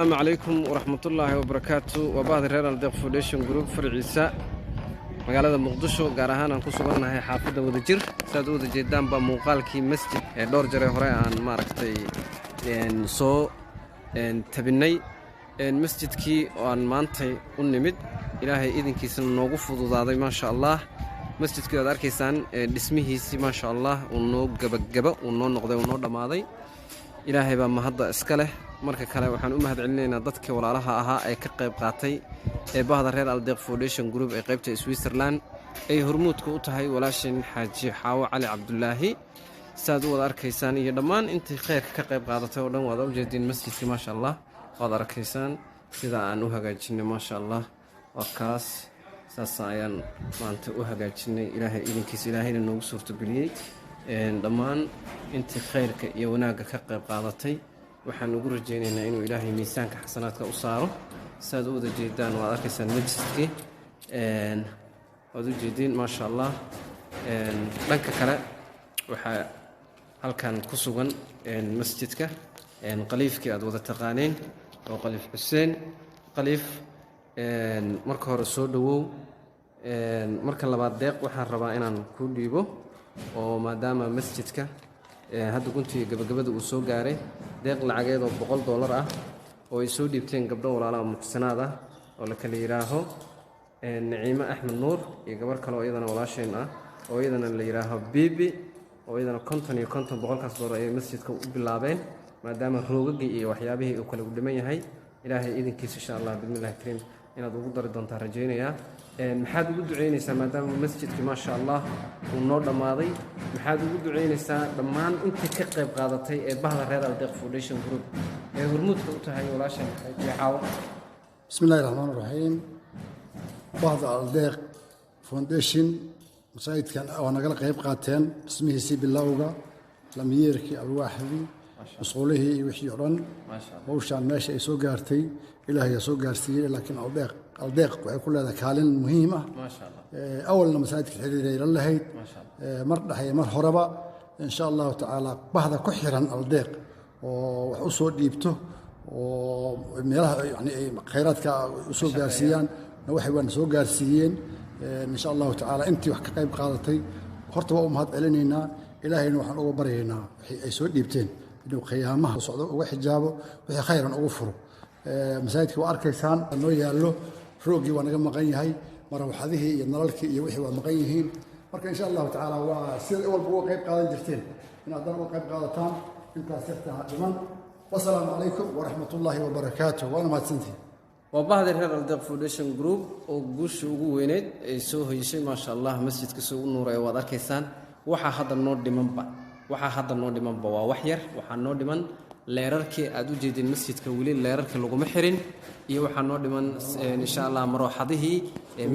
السلام عليكم ورحمة الله وبركاته وبعض ريال الدق فوديشن جروب فرعيسا مقالة مقدشو قارهان أن كسبنا هي حافظة ودجر سادو ودجدان بمقالكي مسجد دور جري هراء عن ماركتي إن سو إن تبني إن مسجد كي وعن مانتي ونمد إلهي إذن كيسن نوقف وضاضي ما شاء الله مسجد كي دار كيسان اسمه سي ما شاء الله ونو جبا ونو نقضي ونو دماضي إلهي بمهضة إسكاله marka kale waxaan u mahadcelinaynaa dadkii walaalaha ahaa ee ka qayb qaatay bahda reer Aldeq Foundation Group ee qaybta Switzerland ay hormuudka u tahay walaashin Xaaji Xaawo Cali Cabdullaahi saad u wada arkaysaan iyo dhammaan intii khayrka ka qayb qaadatay oo dhan wada u jeedin masjidka ma sha Allah wada arkaysaan sida aan u hagaajinay ma sha Allah wakaas saasayaan maanta u hagaajinay Ilaahay idinkiisa Ilaahayna noogu suurtageliyay dhammaan intii khayrka iyo wanaagga ka qayb qaadatay waxaan ugu rajaynaynaa inuu Ilaahay miisaanka xasanaadka u saaro saad u wada jeedaan waad arkaysaan masjidkii waad u jeedin ma sha Allah dhanka kale waxa halkan ku sugan masjidka qaliifkii aad wada taqaaneen oo qaliif Xuseen qaliif marka hore soo dhawow marka labaad deeq waxaan rabaa inaan ku dhiibo oo maadaama masjidka hadda guntii gabagabada uu soo gaaray deeq lacageed oo $100 ah oo ay soo dhiibteen gabdho walaalaha muxsanaad ah oo la kala yiraaho Naciima Axmed Nuur iyo gabar kale oo iyadana walaasheen ah oo iyadana la yiraaho Bibi oo iyadana $50 ay masjidka u bilaabeen maadaama roogagii iyo waxyaabihii uu kala dhiman yahay Ilaahay idinkiisa insha Allah bismillaah kariim inaad ugu dari doontaa rajaynaya maxaad ugu duceynaysaa maadaama masjidkii ma sha Allah uu noo dhamaaday maxaad ugu duceynaysaa dhammaan intii ka qayb qaadatay bahda reer Aldeq Foundation Group ee hormuudka u tahay walaashan Xaaji Xaawo bismillaahir rahmaanir rahiim bahda Aldeq Foundation masjidkan oo naga qayb qaateen ismihiisa bilowga lamiyeerkii alwaaxdi مسؤوليه وحيران وشان ماشي يسوق قارتي إلهي يسوق قارتي لكن الضيق وكل هذا كالن مهمة ما شاء الله أول لما ساعدك الحديد الله هيد مرة هي مرة هربا إن شاء الله تعالى بعد كحرا الضيق وحصول جيبته وميرها يعني خيراتك يسوق قارسيان نوحي ونسوق قارسيين إن شاء الله تعالى أنت وحكي قيب قادتي خرطوا أمهات إلينا إلهي نوحن أوبرينا يسوق جيبتين إنه قيامه صعود وحجابه وهي خيرا أغفره مساجدك وأركيسان إنه يالله فروقي وأنا جم مغني هاي مرة هذه ينالك يوحي ومغنيين مرة إن شاء الله تعالى وسير أول بقوة قيب قادة جرتين إن أضرب قيب قادتان إنت سرتها جمان والسلام عليكم ورحمة الله وبركاته وأنا ما تسنتي وبعض ريال Aldeq Foundation Group oo guusha ugu weyneed ay soo hoysay ma sha Allah masjidka soo nuuray wad arkaysaan waxa hadda noo dhimanba waa wax yar waxa noo dhiman leerarkii aad u jeedin masjidka wali leerarkii lagu xirin iyo waxa noo dhiman insha Allah marooxadihii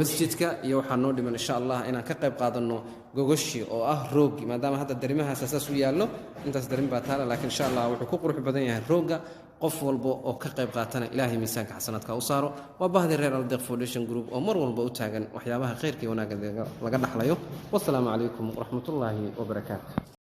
masjidka iyo waxa noo dhiman insha Allah inaan ka qayb qaadano gogoshi oo ah roog maadaama hadda darimahaas asaas u yaalo intaas darin baa taala laakiin insha Allah wuxuu ku qurux badan yahay rooga qof walba oo ka qayb qaatana Ilaahay miisaanka xasanaadka u saaro waa bahda reer Aldeq Foundation Group oo mar walba u taagan waxyaabaha khayrka iyo wanaagga laga dhaxlayo wassalaamu calaykum waraxmatullaahi wabarakaatuh